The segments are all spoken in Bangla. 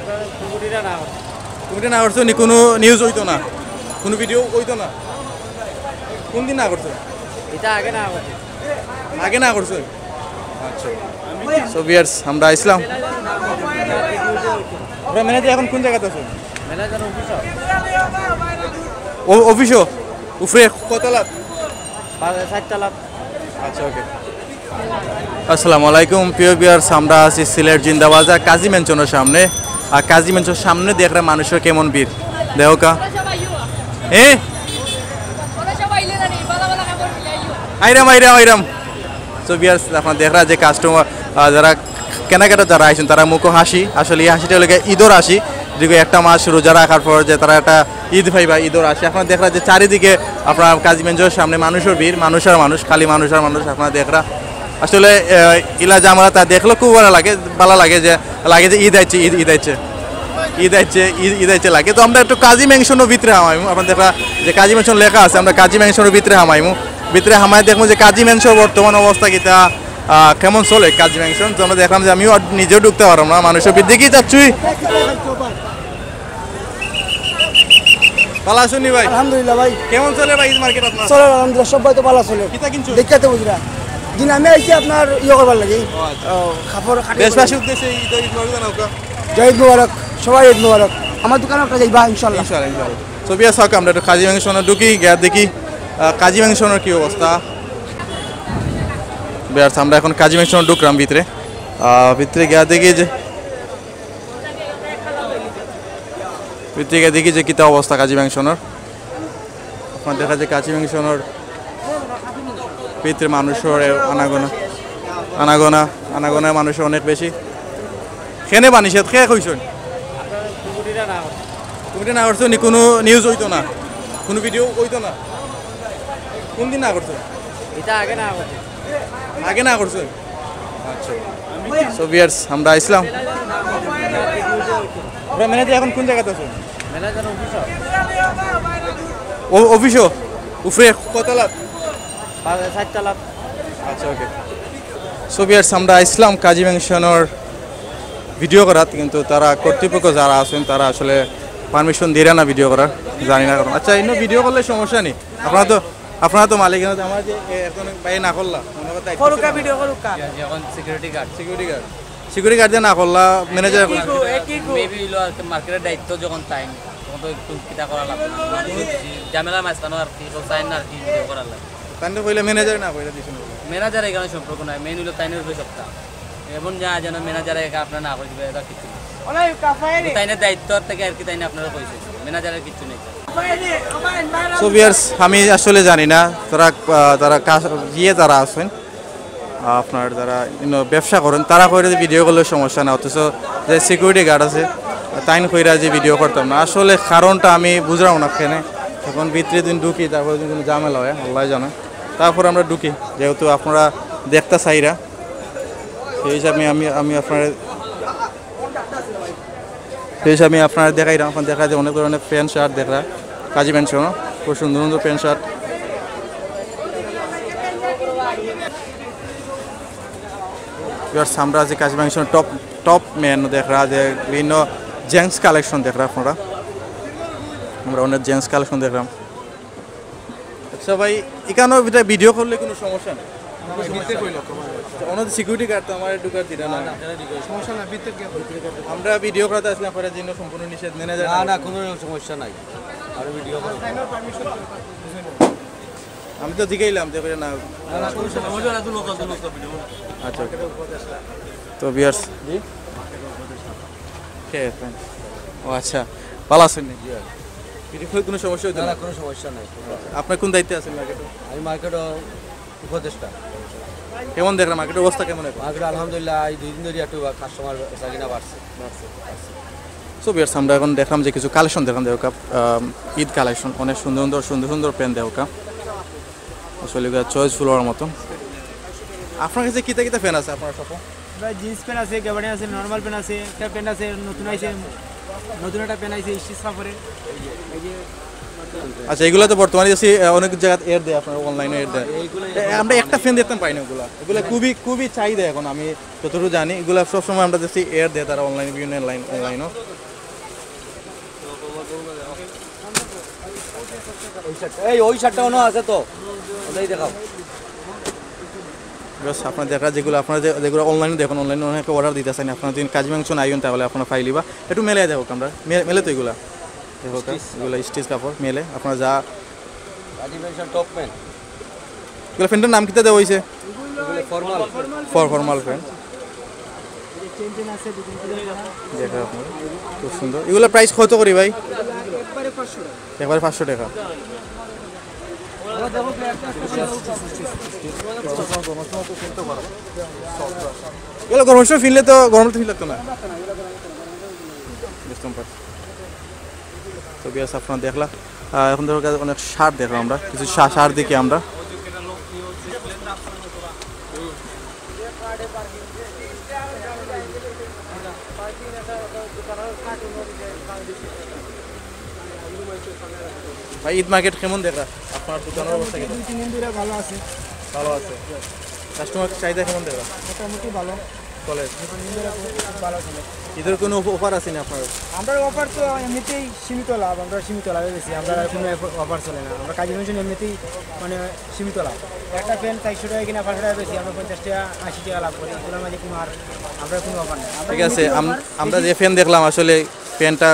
কমিটি না করছো নি? কোনো নিউজ হইতো না, কোনো ভিডিও হইতো না? কোন দিন না করছো? এটা আগে না করছে। আগে না করছো? আচ্ছা। সো ভিউয়ার্স, আমরা আসলাম। আপনারা ম্যানেজার এখন কোন জায়গাতে আছেন? ম্যানেজার অফিস অফিসও উপরে কতলা? 4 তলা। আচ্ছা, ওকে। আসসালামু আলাইকুম প্রিয় ভিউয়ার্স, আমরা আছি সিলেট জিন্দাবাজার কাজী মেনশনের সামনে। আর কাজী মেনশনের সামনে দেখরা মানুষের কেমন ভিড় দেহকা। আইরাম। সো ভিউয়ার্স, আপনারা দেখরা যে কাস্টমার যারা কেনাকাটা যারা আইছেন তারা মুখো হাসি। আসলে এই হাসিটা হলো ঈদর হাসি, যে একটা মাস রোজা রাখার পর যে তারা একটা ঈদ ভাইবা ঈদর আসে। আপনারা দেখরা যে চারিদিকে আপনার কাজী মেনশনের সামনে মানুষের ভিড়, মানুষের মানুষ, খালি মানুষের মানুষ। আপনারা দেখরা আসলে ইলা জামারা তা দেখলে খুব ভালো লাগে যে ঈদ আইছে লাগে। তো আমরা একটু কাজী মেনশনের ভিতরে হামাইমু। আপনার দেখা যে কাজী মেনশন লেখা আছে, আমরা কাজী মেনশনের ভিতরে হামাই দেখবো যে কাজী মেনশন বর্তমান অবস্থা কিতা, কেমন চলে কাজী মেনশন। তো আমরা দেখলাম যে আমিও নিজেও ঢুকতে পারলাম না, মানুষের ভিড় দেখি যাচ্ছি। ভালো আছেন ভাই? আলহামদুলিল্লাহ ভাই। কেমন চলে ভাই ঈদ মার্কেট আপনার? চলে আলহামদুলিল্লাহ, সবাই তো ভালো চলে। কিতা কিনছো? দেখাতে বুঝরা দিন আমি আইছি আপনার করবার লাগি খাবার দেশবাসীর উদ্দেশ্যে ঈদ মুবারক নৌকা। জয় ঈদ মুবারক, সবাই ঈদ মুবারক। আমার দোকানে একটা যাইবা ইনশাআল্লাহ। ছবি আছে আমরা একটু কাজী মেনশনে ঢুকি, গিয়া দেখি কাজী মেনশনের কি অবস্থা। বেশ, আমরা এখন কাজী মেনশনে ঢুকলাম ভিতরে গিয়া দেখি যে কিতা অবস্থা কাজী মেনশনের। আপনার দেখা যায় কাজী মেনশনের ভিতরে মানুষের আনাগোনা মানুষের অনেক বেশি। খেনে বানিছে খেয়ে কইছেন কমিটি না করছো নি? কোনো নিউজ হইতো না, কোনো ভিডিও হইতো না? কোন দিন না করছো? এটা আগে না করছে। আগে না করছো? আচ্ছা। সো ভিউয়ার্স, আমরা আসলাম। আপনারা ম্যানেজার এখন কোন জায়গাতে আছেন? ম্যানেজার অফিসও উপরে কতলা? 4 তলা। আচ্ছা, ওকে। সো ভিউয়ার্স, আমরা আসলাম কাজী মেনশনের ভিডিও করার, কিন্তু তারা কর্তৃপক্ষ যারা আছেন তারা আসলে পারমিশন দিয়ে না ভিডিও করার, জানি না কারণ। আচ্ছা, ইনো ভিডিও করলে সমস্যা নেই, আপনারা তো মালিক। আমার যে এখন বাইরে না করলা সিকিউরিটি গার্ড যে না করলা ম্যানেজার মার্কেটের দায়িত্ব যখন টাইম তখন তো একটু কিতা করা লাগবে, ঝামেলা মাঝখানে আর কি চাইন আর কি ভিডিও করার লাগে। তাই কইলে ম্যানেজার না কইলে দিছেন? ম্যানেজার এখানে সম্পর্ক নাই, মেন হলো তাইনের উপরে সপ্তাহ এমন যা যেন ম্যানেজার আপনার না করে দিবে, এটা কিছু তাইনের দায়িত্ব থেকে আর কি তাইনে আপনারা কইছে, ম্যানেজারের কিছু নেই। সো ভিউয়ার্স, আমি আসলে জানি না তারা যারা আছেন আপনার যারা ব্যবসা করেন তারা কইরা যে ভিডিও করলে সমস্যা না, অথচ যে সিকিউরিটি গার্ড আছে তাইন কইরা যে ভিডিও করতাম না। আসলে কারণটা আমি বুঝলাম না। কেন এখন ভিতরে দিন ঢুকি, তারপরে কোনো ঝামেলা হয় আল্লাহ জানে, তারপর আমরা ঢুকি। যেহেতু আপনারা দেখতে চাইরা সেই হিসাবে আমি আপনারা দেখাইলাম। এখন দেখা যায় অনেক ধরনের প্যান্ট শার্ট দেখরা কাজী মেনশন, খুব সুন্দর সুন্দর প্যান্ট শার্ট। আমরা যে কাজী মেনশন টপ মেন দেখরা যে বিভিন্ন জেন্টস কালেকশন দেখরা আপনারা, আমরা অনেক জেন্টস কালেকশন দেখলাম। আচ্ছা ভাই, এখানেও ভিডিও করলে কোনো সমস্যা নেই? সিকিউরিটি গার্ড তো আমার ঢুকার দিলে না, সমস্যা না। আমরা ভিডিও করাতে আসলাম, আপনারা জন্য সম্পূর্ণ নিষেধ। ম্যানেজার না কোনো সমস্যা নাই, আর ভিডিও করো। আমি তো জিগাইলাম যে না। আচ্ছা, তো ভিউয়ার্স জি ও আচ্ছা, ভালো আছেন নাকি? কোনো সমস্যা হইতো না? কোনো সমস্যা নাই। আপনার কোন দায়িত্বে আছেন মার্কেটে? আমি মার্কেটে উপদেষ্টা। কেমন দেখলাম মার্কেটের অবস্থা কেমন? মার্কেট আলহামদুলিল্লাহ এই 2 দিন ধরে একটু কাস্টমার চাহিদা বাড়ছে। সো ভিউয়ার্স, আমরা এখন দেখলাম যে কিছু কালেকশন দেখলাম দেওকা, ঈদ কালেকশন, অনেক সুন্দর প্যান্ট দেওকা, আসলে চয়েসফুল হওয়ার মতো। আপনার কাছে কিতা প্যান্ট আছে আপনার শপে? জিন্স প্যান্ট আছে, গাবানি আছে, নরমাল প্যান্ট আছে, একটা প্যান্ট আছে নতুন আইছে, নতুন একটা প্যান্ট আইছে স্টিচ কাপড়ের, এই যে আচ্ছা এগুলো তো বর্তমানে যে অনেক জায়গায় এড দেয় আপনার অনলাইনে এড দেয় আমরা একটা ফ্যান দেখতে পাই না এগুলো এগুলো খুবই খুবই চাহিদা এখন আমি যতটুকু জানি এগুলো সবসময় আমরা দেখছি এড দেয় তারা অনলাইনে বিভিন্ন অনলাইনও ওই শার্টটা অন্য আছে তো ওটাই দেখাও বাস আপনার দেখা যেগুলো আপনারা যেগুলো অনলাইনে দেখুন অনলাইনে অনেকে অর্ডার দিতে চান আপনার যদি কাজ মাংস আইন তাহলে আপনার ফাইলিবা একটু মেলে দেখো আমরা মেলে তো এগুলা দেখো এগুলো স্টিচ কাপড় মেলে আপনার যা টপ প্যান্ট এগুলো ফ্যানটার নাম কিতা দেওয়া হয়েছে ফর্মাল ফর্মাল ফ্যান দেখো আপনার খুব সুন্দর এগুলো প্রাইস কত করি ভাই একবারে 500 টাকা এগুলো গরম সময় ফিরলে তো গরম তো ফিল লাগতো না তো বিয়াস আপনার দেখলা এখন ধরো অনেক সার দেখলাম আমরা কিছু সার দেখি আমরা ভাই ঈদ মার্কেট কেমন দেখা আপনার দোকানের অবস্থা কেমন? 2-3 দিন ধরে ভালো আছে ভালো আছে কাস্টমার চাহিদা কেমন দেখা মোটামুটি ভালো চলে ভালো চলে ঈদের কোনো অফার আছে না আপনার আমরা অফার তো এমনিতেই সীমিত লাভ আমরা সীমিত লাভে বেশি আমরা কোনো অফার চলে না আমরা কাজী মেশিন এমনিতেই মানে সীমিত লাভ একটা ফ্যান 400 টাকা কিনা 500 টাকা বেশি আমরা 50 টাকা 80 টাকা লাভ করি এগুলোর মাঝে কোনো আর আমরা কোনো অফার নেই ঠিক আছে আমরা যে ফ্যান দেখলাম আসলে ফ্যানটা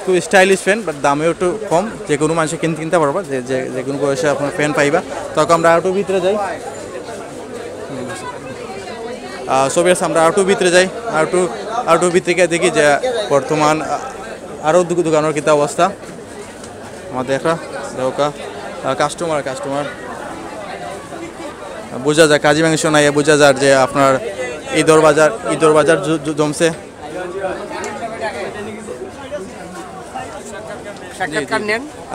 খুব স্টাইলিশ ফ্যান বাট দামেও একটু কম যে কোনো মানুষ কিনতে পারবা যে কোনো বয়সে আপনার ফ্যান পাইবা তখন আমরা আউটু ভিতরে যাই সব আমরা আউটু ভিতরে যাই আউটু ভিতরে দেখি যে বর্তমান আরও দোকানের কিতা অবস্থা আমার দেখা দেখা কাস্টমার বোঝা যায় কাজী মাংস নাই বোঝা যায় যে আপনার ঈদর বাজার জমছে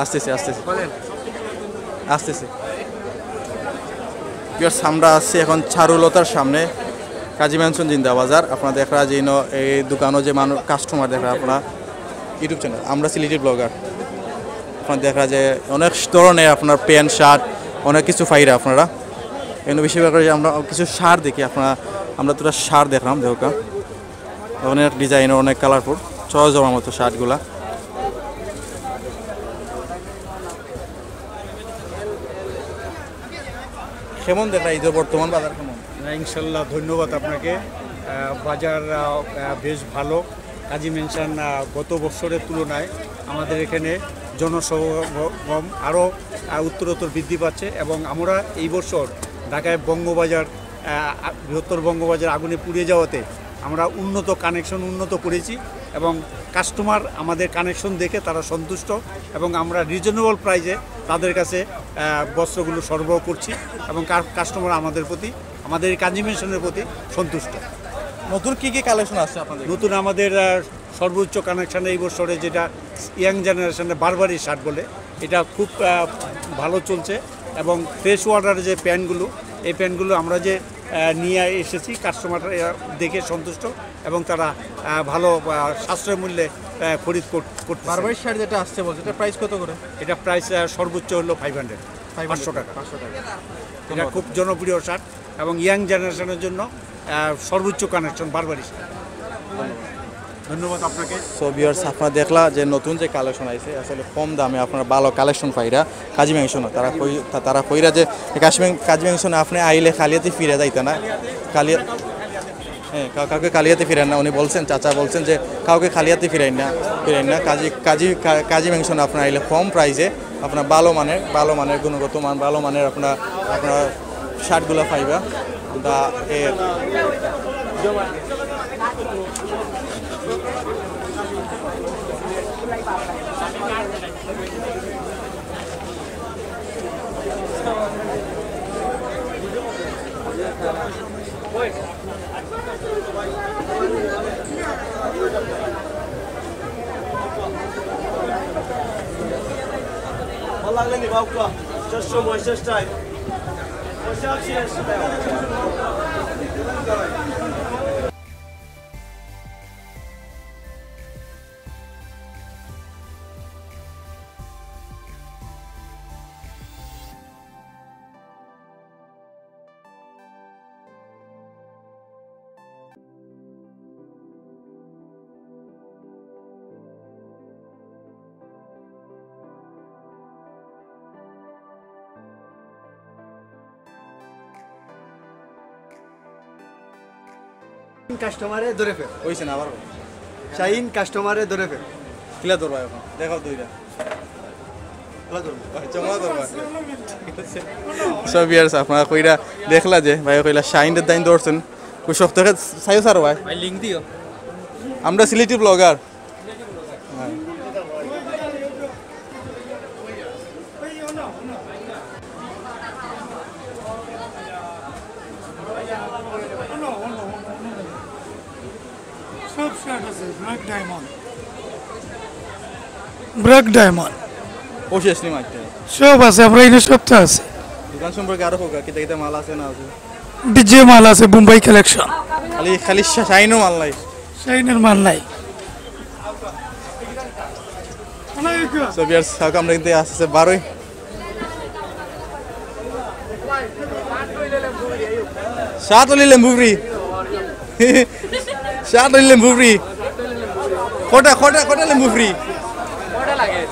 আসতেছে আমরা আসছি এখন চারুলতার সামনে কাজী ম্যানশন জিন্দা বাজার আপনার দেখা যে এই দোকানও যে মানুষ কাস্টমার দেখা আপনার ইউটিউব চ্যানেল আমরা সিলেটি ব্লগার আপনার দেখা যে অনেক ধরনের আপনার প্যান্ট শার্ট অনেক কিছু পাইরা আপনারা এখানে বেশিরভাগ আমরা কিছু শার্ট দেখি আমরা তোরা শার্ট দেখলাম দেখা অনেক ডিজাইনের অনেক কালারফুল চয়েস হওয়ার মতো শার্টগুলা কেমন দেখা এই যে বর্তমান বাজার কেমন ইনশাল্লাহ ধন্যবাদ আপনাকে বাজার বেশ ভালো কাজী মেনশন গত বছরের তুলনায় আমাদের এখানে জনসমাগম আরও উত্তরোত্তর বৃদ্ধি পাচ্ছে এবং আমরা এই বছর ঢাকায় বঙ্গবাজার বৃহত্তর বঙ্গবাজার আগুনে পুড়ে যাওয়াতে আমরা উন্নত করেছি এবং কাস্টমার আমাদের কানেকশন দেখে তারা সন্তুষ্ট এবং আমরা রিজনেবল প্রাইসে তাদের কাছে বস্ত্রগুলো সরবরাহ করছি এবং কাস্টমার আমাদের কাজী মেনশনের প্রতি সন্তুষ্ট। নতুন কী কালেকশন আছে আপনাদের? নতুন আমাদের সর্বোচ্চ কানেকশন এই বছরে যেটা ইয়াং জেনারেশনে বারবারি শার্ট বলে এটা খুব ভালো চলছে এবং ফ্রেশ ওয়াটারের যে প্যান্টগুলো এই প্যান্টগুলো আমরা যে নিয়ে এসেছি কাস্টমার দেখে সন্তুষ্ট এবং তারা ভালো সাশ্রয় মূল্যে খরিদ করতে। বারবারি শার্ট যেটা আসছে বলছে এটা প্রাইস কত করে? এটা প্রাইস সর্বোচ্চ হলো 500 টাকা। এটা খুব জনপ্রিয় শার্ট এবং ইয়াং জেনারেশনের জন্য সর্বোচ্চ কানেকশন বারবারি শার্ট। ধন্যবাদ আপনাকে। সো ভিউয়ার্স আপনারা দেখলা যে নতুন যে কালেকশন আইছে আসলে কম দামে আপনারা ভালো কালেকশন পাইরা কাজী মেনশন তারা কইরা যে কাজী মেনশন আপনি আইলে খালিয়াতে ফিরে যাইতে না কাউকে খালিয়াতে ফিরেন না উনি বলছেন চাচা বলছেন যে কাউকে খালিয়াতে ফিরাই না কাজী মেনশন আপনার আইলে কম প্রাইসে আপনার ভালো মানের গুণগত মান ভালো মানের আপনার শার্টগুলো পাইবা দা এর কাস্টমারে ধরে ফেল হইছে না আবার শাহিন কাস্টমারে ধরে ফেল কিলা ধরবা এখন দেখাও দুইটা জমা ধরবা সব ইয়ার্স আপনারা কইরা দেখলা যে ভাই কইলা শাহিনের দাইন ধরছেন কই শক্ত থেকে সাইও সারো ভাই ভাই লিংক দিও আমরা সিলেটি ব্লগার সব শার্ট আছে ব্ল্যাক ডায়মন্ড ও শেষ নি মাইতে সব আছে আমরা এখানে সবটা আছে দোকান সম্পর্কে আরো হোক কিতা কিতা মাল আছে না আছে ডিজে মাল আছে মুম্বাই কালেকশন খালি খালি শাইনও মাল নাই শাইনের মাল নাই সব ইয়ার্স আমরা কিন্তু আসছে 12ই শার্ট হলি লেম্বু ফ্রি শার্ট হলি লেম্বু ফ্রি কোটা লেম্বু ফ্রি কটা লাগে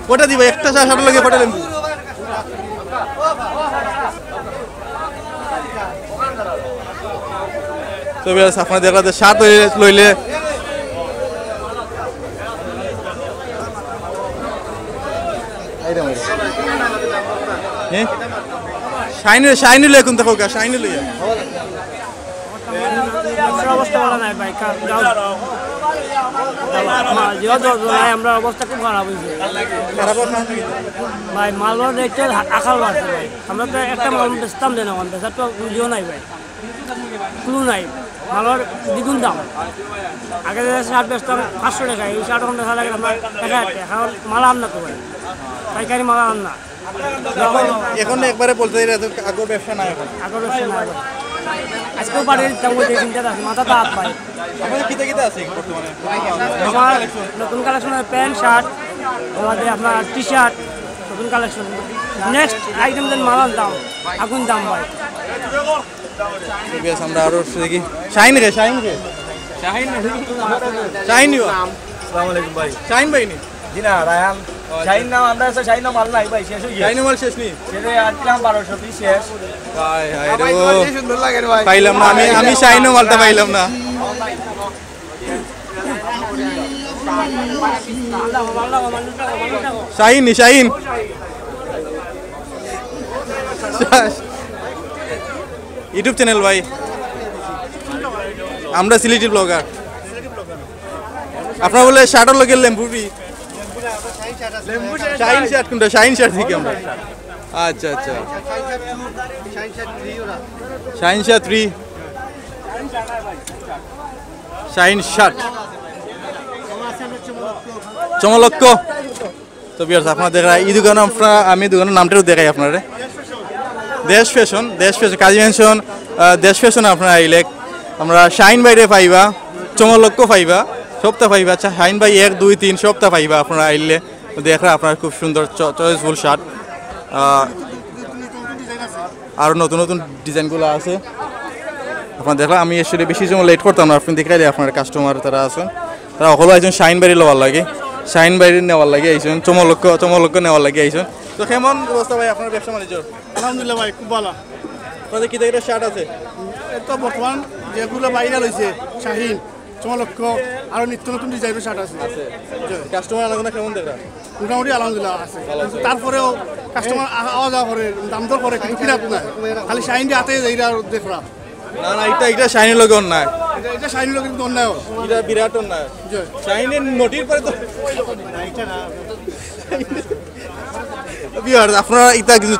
কোটা দিবা একটা শার্ট লাগে কোটা লেম্বু তো বিয়াস আপনারা দেখলা যে শার্ট লইলে আইরা মাইরা হ্যাঁ শাইনি লই কোন দেখো গা শাইনি লই অবস্থা ভালো নাই ভাই আমরা অবস্থা খুব খারাপ হয়েছে ভাই মালবার রেটে আকাল বাড়ছে ভাই আমরা তো একটা মাল বেচতাম দেন আমার বেচার তো বুঝিও নাই ভাই ক্লু নাই মালবার দ্বিগুণ দাম আগে যে শার্ট বেচতাম 500 টাকা এই শার্ট এখন দেখা লাগে আমরা 1000 টাকা এখন মাল আন না তো ভাই পাইকারি মাল আন না এখন একবারে বলতে আগর ব্যবসা নাই এখন আগর ব্যবসা নাই আজকেও বাড়ির দাম ওই চিন্তা আছে মাথা দাঁত ভাই আমাদের কিতা আছে বর্তমানে আমার নতুন কালেকশনের প্যান্ট শার্ট আমাদের আপনার টি শার্ট নতুন কালেকশন নেক্সট আইটেম দেন মালার দাম আগুন দাম ভাই বেশ আমরা আরো দেখি শাইন শাহিন আসসালামু আলাইকুম ভাই শাইন ভাই নি জি না রায়হান শাহিন নাম আমরা আছে শাহিন নাম মাল নাই ভাই শেষ হয়ে গেছে শাইন মাল শেষ নি সেটা আনলাম 1200 পিস শেষ হাই হাই রে সুন্দর লাগে ভাই পাইলাম না আমি শাইনও মালটা পাইলাম না শাহিন ইউটিউব চ্যানেল ভাই আমরা সিলেটি ব্লগার আপনারা বলে শার্টর লগে লেম্বুবি শাইন শার্ট কোনটা শাইন শার্ট থেকে আমরা আচ্ছা আচ্ছা শাইন শার্ট 3 শাইন শার্ট চমলক্ষ তো বিয়ার্স আপনারা দেখা এই দোকানে আমি দোকানের নামটাও দেখাই আপনারা দেশ ফ্যাশন কাজী মেনশন দেশ ফ্যাশন আপনারা আইলে আমরা শাইন বাইরে পাইবা চমলক্ষ পাইবা সপ্তাহ পাইবা আচ্ছা শাইন বাই 1 2 3 সপ্তাহ পাইবা আপনারা আইলে দেখরা আপনার খুব সুন্দর চয়েসফুল শার্ট আর নতুন নতুন ডিজাইনগুলো আছে আপনারা দেখলাম আমি আসলে বেশি সময় লেট করতাম না আপনি দেখাইলে আপনার কাস্টমার তারা আছেন তারা সকলে আইছেন শাইন বাড়ি লওয়ার লাগে শাইন বাড়ি নেওয়ার লাগে আইছেন চমলক্ষ নেওয়ার লাগে আইছেন তো কেমন অবস্থা ভাই আপনার ব্যবসা বাণিজ্য আলহামদুলিল্লাহ ভাই খুব ভালো আপনাদের কি দেখে শার্ট আছে তো বর্তমান যেগুলো বাইরে রয়েছে শাহিন চমলক্ষ আরো নিত্য নতুন ডিজাইনের শার্ট আছে কাস্টমার আলাদা কেমন দেখা মোটামুটি আলহামদুলিল্লাহ আছে তারপরেও কাস্টমার আওয়া যাওয়া করে দাম দর করে কিন্তু কিনা নাই খালি শাহিন দিয়ে হাতে যাই আর দেখরা না না এটা শাইনের লগে অন্যায় এটা শাহিনের লোক কিন্তু অন্যায় এটা বিরাট অন্যায় শাইনের নটির পরে তো বিয়ার আপনারা এটা কিন্তু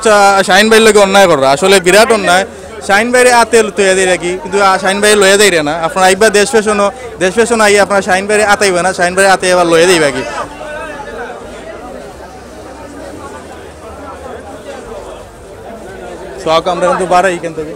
শাইন ভাইয়ের লগে অন্যায় করা আসলে বিরাট অন্যায় শাইন ভাইয়ের আতে লইয়া দেয় নাকি কিন্তু শাইন ভাই লইয়া দেয় না আপনারা আইবা দেশ ফ্যাশন আই আপনারা শাইন ভাইয়ের আতাইবা না শাইন ভাইয়ের আতে এবার লইয়া দেইবা কি সব আমরা কিন্তু বাড়াই এখান থেকে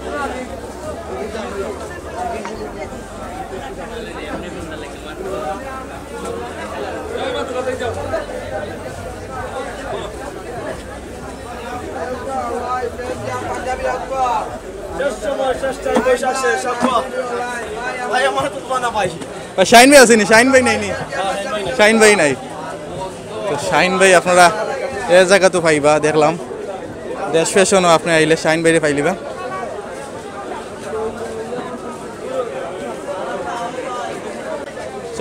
শাইন ভাই আসেনি শাইন ভাই নাই শাইন ভাই নাই তো শাইন ভাই আপনারা এ জায়গা তো পাইবা দেখলাম দেশ ফ্যাশনও আপনি আইলে শাইন বাইরে পাইলিবা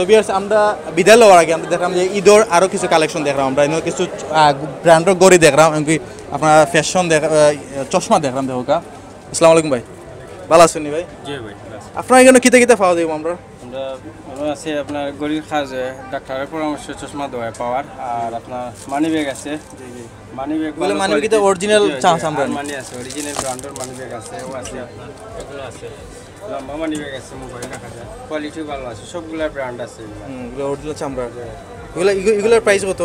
সো ভিউয়ার্স আমরা বিদায় লওয়ার আগে আমরা দেখলাম যে ঈদের আরও কিছু কালেকশন দেখলাম আমরা এনে কিছু ব্র্যান্ডের গড়ি দেখলাম এমনকি আপনার ফ্যাশন চশমা দেখলাম দেখোকা। আসসালামু আলাইকুম ভাই, ভালো আছেন ভাই? জি ভাই আপনার এখানে কিতে কিতে পাওয়া যাবো আমরা? আমরা আছে আপনার গরির খাজে ডাক্তারের পরামর্শ চশমা দেওয়া পাওয়ার, আর আপনার মানি ব্যাগ আছে। মানি ব্যাগ বলে মানি ব্যাগ অরিজিনাল চান্স আমরা মানি আছে, অরিজিনাল ব্র্যান্ডের মানি ব্যাগ আছে, ও আছে আপনার এগুলো আছে, লম্বা মানি ব্যাগ আছে, মোবাইল রাখা যায়, কোয়ালিটি ভালো আছে, সবগুলা ব্র্যান্ড আছে। এগুলো অরিজিনাল চামড়া। এগুলোর প্রাইস কত?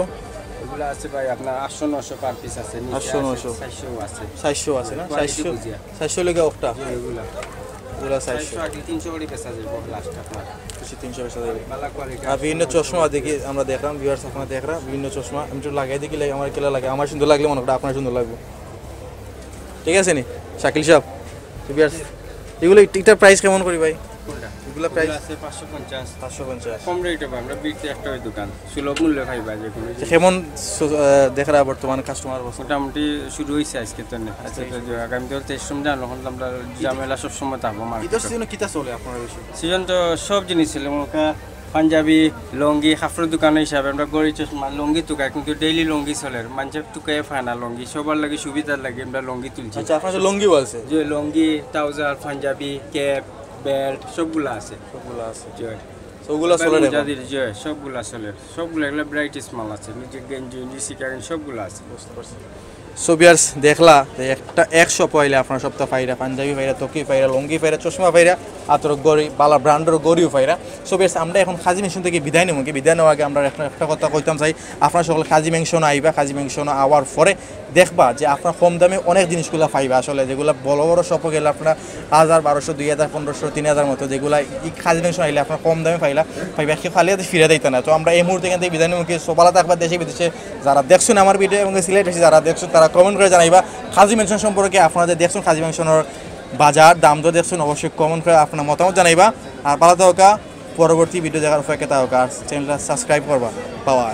এগুলো আছে ভাই আপনার 800-900 পার পিস আছে, 800-900 400 আছে, 400 আছে না? 400 লগে একটা এগুলা 400 আগে 300 করে বেচা যায় লাস্ট আপনার 300 বেচা যাবে। ভালো কোয়ালিটি। আর বিভিন্ন চশমা দেখি আমরা দেখলাম, ভিউয়ার্স আপনারা দেখরা বিভিন্ন চশমা আমি একটু লাগাই দেখি আমার কেলা লাগে, আমার সুন্দর লাগলে মনে করি আপনার সুন্দর লাগবে। ঠিক আছে নি শাকিল সাহেব? ভিউয়ার্স এগুলো এটার প্রাইস কেমন করি ভাই? এগুলো প্রাইস আছে 550 550 কম রেটে পাই আমরা, বিক্রি একটা ওই দোকান সুলভ মূল্যে খাইবা যে কোনো। কেমন দেখরা বর্তমান কাস্টমার? মোটামুটি শুরু হয়েছে আজকে তো না, আগামী তো 23 জান এখন আমরা ঝামেলা সব সময় থাকবো ঈদের সিজনে কিতা চলে আপনার বেশি? সিজন তো সব জিনিস ছিল, মনে পাঞ্জাবি লঙ্গি কাপড়ের দোকান হিসাবে আমরা গড়ি চশমা লঙ্গি টুকাই, কিন্তু ডেইলি লঙ্গি চলে, মানুষের টুকাই ফানা লঙ্গি সবার লাগে সুবিধার লাগে আমরা লঙ্গি তুলছি। আচ্ছা আপনার লঙ্গি বলছে যে লঙ্গি ট্রাউজার পাঞ্জাবি ক্যাপ বেল্ট সবগুলো আছে, জয় সবগুলো চলে রে জয় সবগুলো চলে, সবগুলো এগুলো ব্রাইটিস মাল আছে, নিজে গেঞ্জি নিচি কারেন সবগুলো আছে। বুঝতে পারছি। সো ভিউয়ার্স দেখলা একটা 100 পাইলে আপনার সপ্তাহ পাইরা পাঞ্জাবি পাইরা টকি পাইরা লঙ্গি পাইরা চশমা পাইরা আতর গড়ি বালা ব্র্যান্ডের গড়িও পাইরা। সো ভিউয়ার্স আমরা এখন খাজি মেনশন থেকে বিদায় নেব, বিদায় নেওয়ার আগে আমরা একটা কথা কইতাম চাই, আপনারা সকলে খাজি মেনশন আইবা, খাজি মেনশন আওয়ার পরে দেখবা যে আপনার কম দামে অনেক জিনিসগুলো পাইবা আসলে, যেগুলো বড় বড় শপে গেলে আপনারা 1000 1200 2000 1500 3000 মতো, যেগুলো এই খাজি মেনশন আইলে আপনার কম দামে পাইবা খালি হাতে ফিরে দিতে না। তো আমরা এই মুহূর্তে এখান থেকে বিদায় নেব, সবালা থাকবা দেশে বিদেশে যারা দেখছেন আমার ভিডিও এবং সিলেট এসে যারা দেখছেন তারা কমেন্ট করে জানাইবা খাজি মেনশন সম্পর্কে, আপনাদের দেখছেন খাজি মেনশনের বাজার দাম তো দেখছেন, অবশ্যই কমেন্ট করে আপনার মতামত জানাইবা। আর ভালো থাকা, পরবর্তী ভিডিও দেখার অপেক্ষা থাকা, আর চ্যানেলটা সাবস্ক্রাইব করবা। পাওয়া